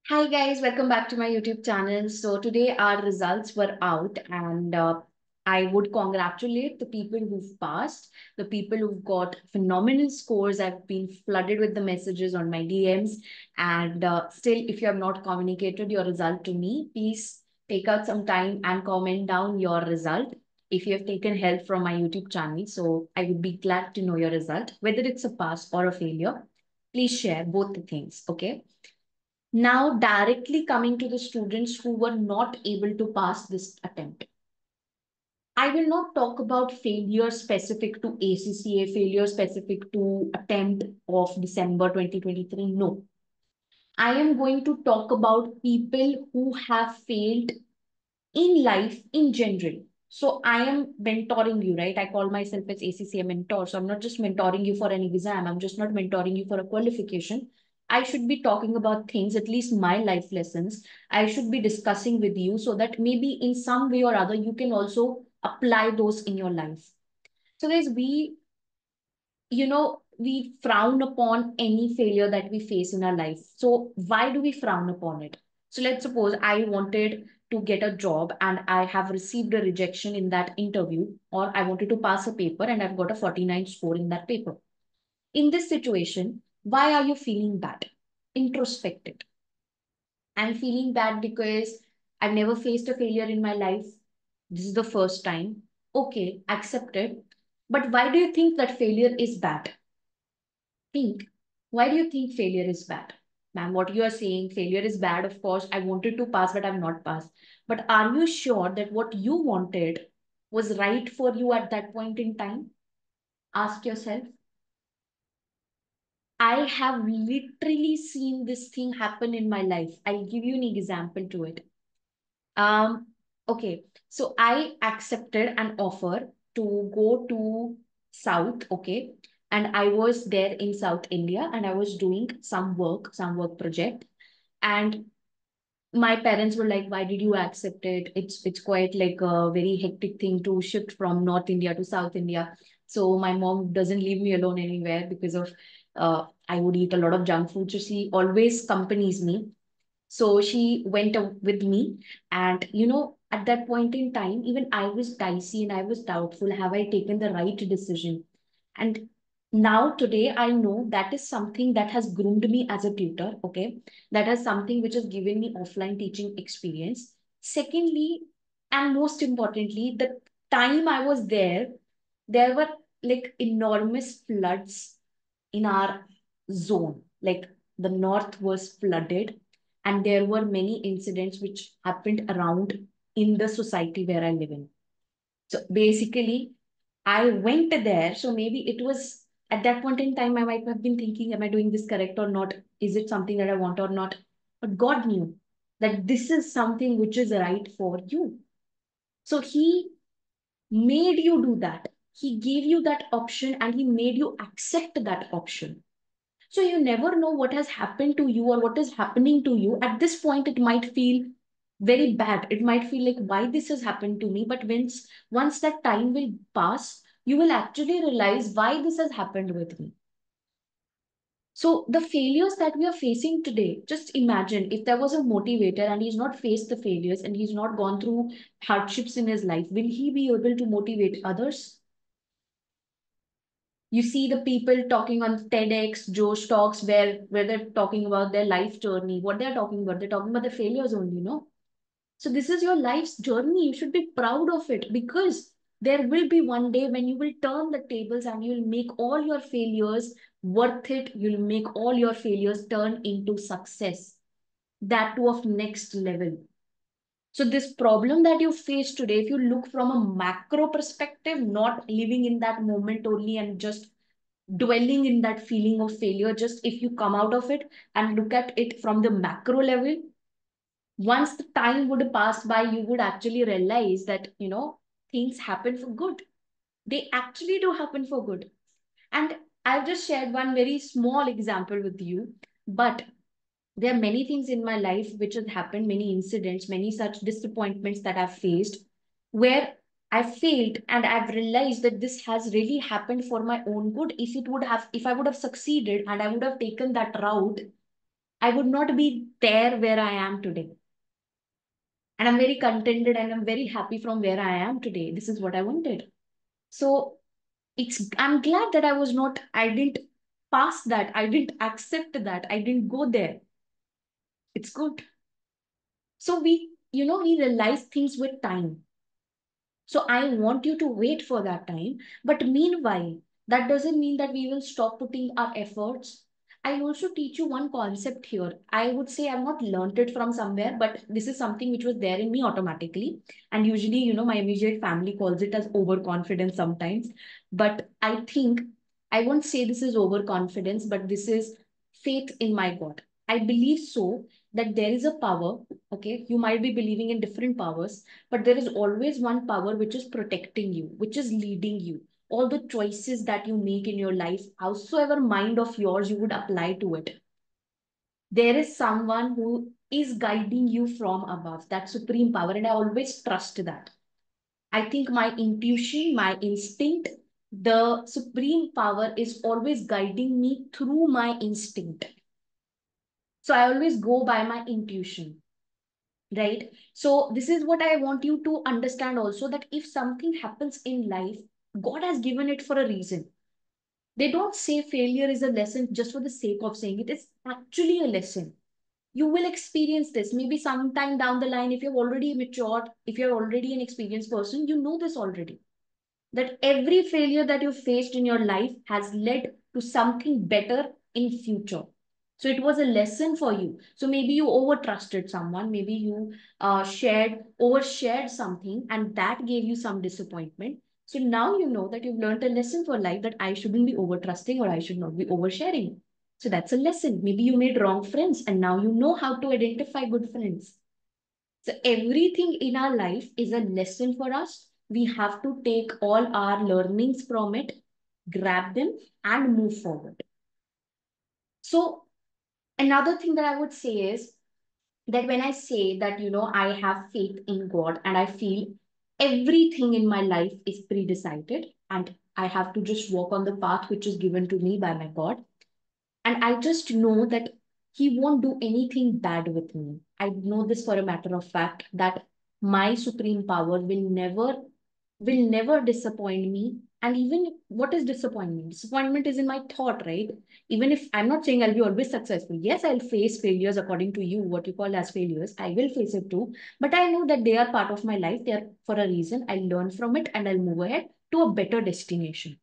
Hi guys, welcome back to my YouTube channel. So today our results were out and I would congratulate the people who've passed, the people who've got phenomenal scores. I've been flooded with the messages on my DMs and still if you have not communicated your result to me, please take out some time and comment down your result if you have taken help from my YouTube channel. So I would be glad to know your result, whether it's a pass or a failure. Please share both the things, okay? Now, directly coming to the students who were not able to pass this attempt. I will not talk about failure specific to ACCA, failure specific to attempt of December 2023. No. I am going to talk about people who have failed in life in general. So I am mentoring you, right? I call myself as ACCA mentor. So I'm not just mentoring you for an exam. I'm just not mentoring you for a qualification. I should be talking about things, at least my life lessons. I should be discussing with you so that maybe in some way or other you can also apply those in your life. So guys, we frown upon any failure that we face in our life. So why do we frown upon it? So let's suppose I wanted to get a job and I have received a rejection in that interview, or I wanted to pass a paper and I've got a 49 score in that paper. In this situation, why are you feeling bad? Introspect it. I'm feeling bad because I've never faced a failure in my life. This is the first time. Okay, accept it. But why do you think that failure is bad? Think, why do you think failure is bad? Ma'am, what you are saying, failure is bad, of course. I wanted to pass, but I'm not passed. But are you sure that what you wanted was right for you at that point in time? Ask yourself. I have literally seen this thing happen in my life. I'll give you an example to it. Um, okay, so I accepted an offer to go to South, okay, and I was there in South India and I was doing some work project, and my parents were like, "Why did you accept it? It's quite like a very hectic thing to shift from North India to South India." So my mom doesn't leave me alone anywhere because of I would eat a lot of junk food, so she always accompanies me. So she went with me. And, at that point in time, even I was dicey and I was doubtful. Have I taken the right decision? And now today, I know that is something that has groomed me as a tutor. Okay. That is something which has given me offline teaching experience. Secondly, and most importantly, the time I was there were like enormous floods in our zone. Like the north was flooded, and there were many incidents which happened around in the society where I live in. So basically, I went there. So maybe it was at that point in time, I might have been thinking, am I doing this correct or not? Is it something that I want or not? But God knew that this is something which is right for you. So He made you do that. He gave you that option and He made you accept that option. So you never know what has happened to you or what is happening to you. At this point, it might feel very bad. It might feel like why this has happened to me. But once that time will pass, you will actually realize why this has happened with me. So the failures that we are facing today, just imagine if there was a motivator and he's not faced the failures and he's not gone through hardships in his life, will he be able to motivate others? You see the people talking on TEDx, Josh Talks, where they're talking about their life journey. What they're talking about, they're talking about the failures only, no? So this is your life's journey. You should be proud of it because there will be one day when you will turn the tables and you'll make all your failures worth it. You'll make all your failures turn into success. That too of next level. So this problem that you face today, if you look from a macro perspective, not living in that moment only and just dwelling in that feeling of failure, just if you come out of it and look at it from the macro level, once the time would pass by, you would actually realize that, things happen for good. They actually do happen for good. And I've just shared one very small example with you, but there are many things in my life which have happened, many incidents, many such disappointments that I've faced, where I failed and I've realized that this has really happened for my own good. If I would have succeeded and I would have taken that route, I would not be there where I am today. And I'm very contented and I'm very happy from where I am today. This is what I wanted. So I'm glad that I didn't pass that. I didn't accept that. I didn't go there. It's good. So we realize things with time. So I want you to wait for that time. But meanwhile, that doesn't mean that we will stop putting our efforts. I also teach you one concept here. I would say I've not learned it from somewhere, but this is something which was there in me automatically. And usually, my immediate family calls it as overconfidence sometimes. But I think I won't say this is overconfidence, but this is faith in my God. I believe so that there is a power. Okay, you might be believing in different powers, but there is always one power which is protecting you, which is leading you. All the choices that you make in your life, howsoever mind of yours you would apply to it, there is someone who is guiding you from above, that supreme power. And I always trust that. I think my intuition, my instinct, the supreme power is always guiding me through my instinct. So I always go by my intuition. Right? So this is what I want you to understand also, that if something happens in life, God has given it for a reason. They don't say failure is a lesson just for the sake of saying it. It's actually a lesson. You will experience this maybe sometime down the line. If you're already matured, if you're already an experienced person, you know this already, that every failure that you faced in your life has led to something better in future. So it was a lesson for you. So maybe you over trusted someone, maybe you overshared something, and that gave you some disappointment. So now you know that you've learned a lesson for life, that I shouldn't be over trusting or I should not be oversharing. So that's a lesson. Maybe you made wrong friends and now you know how to identify good friends. So everything in our life is a lesson for us. We have to take all our learnings from it, grab them, and move forward. So another thing that I would say is that when I say that, I have faith in God and I feel everything in my life is pre-decided and I have to just walk on the path which is given to me by my God. And I just know that he won't do anything bad with me. I know this for a matter of fact, that my supreme power will never disappoint me. And even what is disappointment? Disappointment is in my thought, right? Even if I'm not saying I'll be always successful. Yes, I'll face failures according to you, what you call as failures. I will face it too. But I know that they are part of my life. They are for a reason. I'll learn from it and I'll move ahead to a better destination.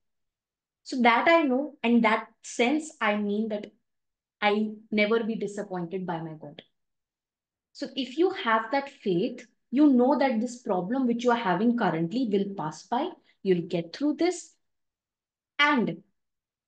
So that I know, and that sense, I mean that I never be disappointed by my God. So if you have that faith, you know that this problem which you are having currently will pass by, you'll get through this. And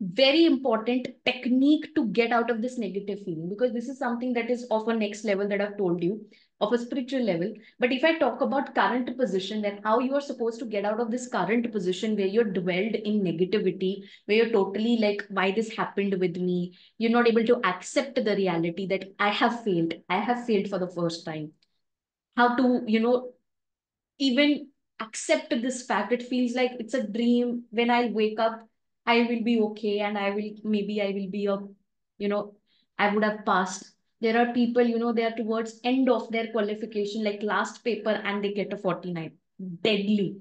very important technique to get out of this negative feeling, because this is something that is of a next level that I've told you, of a spiritual level. But if I talk about current position, then how you are supposed to get out of this current position where you're dwelled in negativity, where you're totally like, why this happened with me? You're not able to accept the reality that I have failed. I have failed for the first time. How to, even accept this fact. It feels like it's a dream. When I wake up, I will be okay, and I will be you know, I would have passed. There are people, they are towards end of their qualification, like last paper, and they get a 49. Deadly,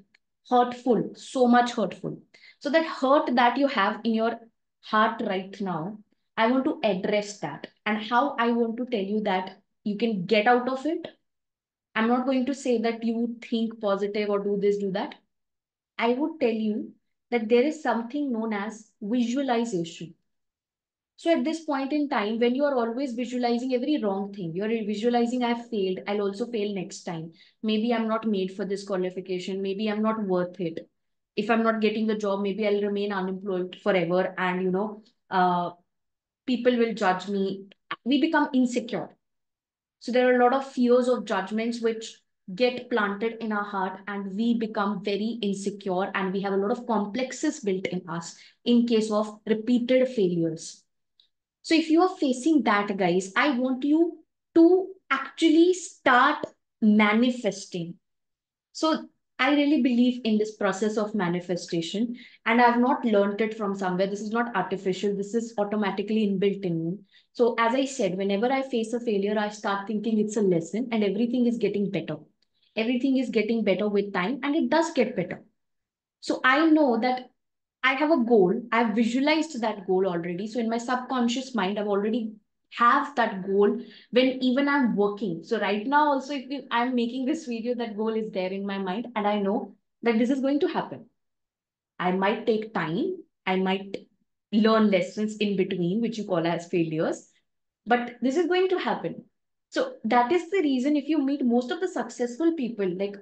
hurtful, so much hurtful. So that hurt that you have in your heart right now, I want to address that. And how I want to tell you that you can get out of it. I'm not going to say that you think positive or do this, do that. I would tell you that there is something known as visualization. So at this point in time, when you are always visualizing every wrong thing, you're visualizing, I've failed, I'll also fail next time. Maybe I'm not made for this qualification. Maybe I'm not worth it. If I'm not getting the job, maybe I'll remain unemployed forever. And, people will judge me. We become insecure. So there are a lot of fears of judgments which get planted in our heart, and we become very insecure, and we have a lot of complexes built in us in case of repeated failures. So if you are facing that, guys, I want you to actually start manifesting. So I really believe in this process of manifestation, and I've not learned it from somewhere. This is not artificial, this is automatically inbuilt in me. So, as I said, whenever I face a failure, I start thinking it's a lesson and everything is getting better. Everything is getting better with time, and it does get better. So, I know that I have a goal. I've visualized that goal already. So in my subconscious mind, I've already have that goal when even I'm working. So right now also, I'm making this video, that goal is there in my mind, and I know that this is going to happen. I might take time. I might learn lessons in between, which you call as failures, but this is going to happen. So that is the reason if you meet most of the successful people, like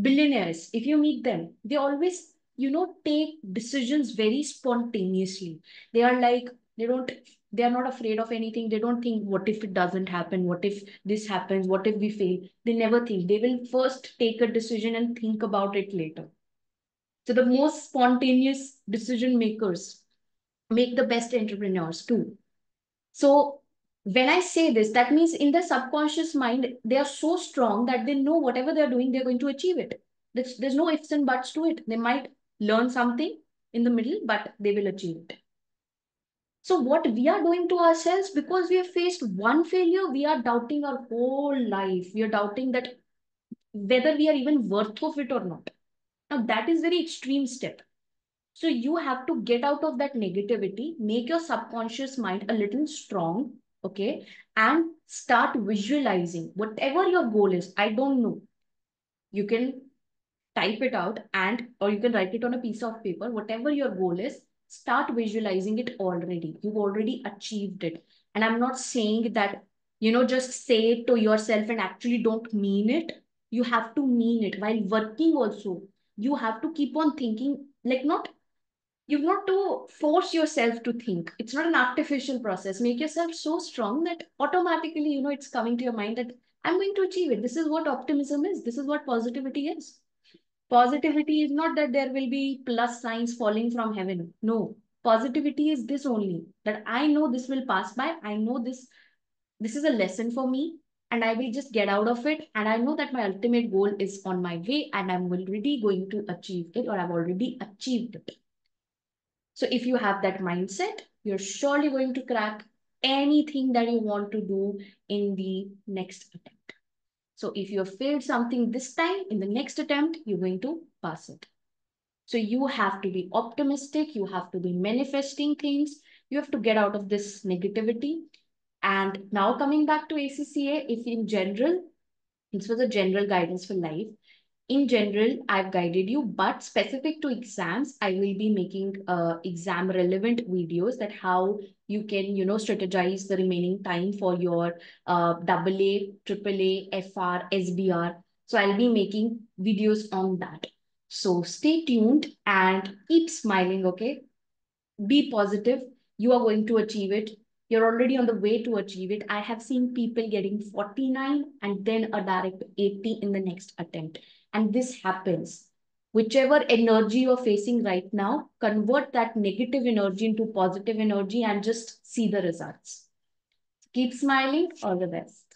billionaires, if you meet them, they always, take decisions very spontaneously. They are like, they don't, they are not afraid of anything. They don't think, what if it doesn't happen? What if this happens? What if we fail? They never think. They will first take a decision and think about it later. So the most spontaneous decision makers make the best entrepreneurs too. So when I say this, that means in the subconscious mind, they are so strong that they know whatever they're doing, they're going to achieve it. There's no ifs and buts to it. They might learn something in the middle, but they will achieve it. So what we are doing to ourselves, because we have faced one failure, we are doubting our whole life. We are doubting that whether we are even worth of it or not. Now that is very extreme step. So you have to get out of that negativity, make your subconscious mind a little strong, okay, and start visualizing whatever your goal is. I don't know. You can type it out, and or you can write it on a piece of paper. Whatever your goal is, start visualizing it already. You've already achieved it. And I'm not saying that, just say it to yourself and actually don't mean it. You have to mean it while working also. You have to keep on thinking, like, not, you've not to force yourself to think. It's not an artificial process. Make yourself so strong that automatically, it's coming to your mind that I'm going to achieve it. This is what optimism is. This is what positivity is. Positivity is not that there will be plus signs falling from heaven. No. Positivity is this only, that I know this will pass by. I know this is a lesson for me, and I will just get out of it. And I know that my ultimate goal is on my way, and I'm already going to achieve it, or I've already achieved it. So if you have that mindset, you're surely going to crack anything that you want to do in the next attempt. So if you have failed something this time, in the next attempt, you're going to pass it. So you have to be optimistic. You have to be manifesting things. You have to get out of this negativity. And now coming back to ACCA, if in general, this was a general guidance for life, in general, I've guided you, but specific to exams, I will be making exam relevant videos, that how you can, strategize the remaining time for your AA, AAA, FR, SBR. So I'll be making videos on that. So stay tuned and keep smiling, okay? Be positive. You are going to achieve it. You're already on the way to achieve it. I have seen people getting 49 and then a direct 80 in the next attempt. And this happens. Whichever energy you're facing right now, convert that negative energy into positive energy and just see the results. Keep smiling. All the best.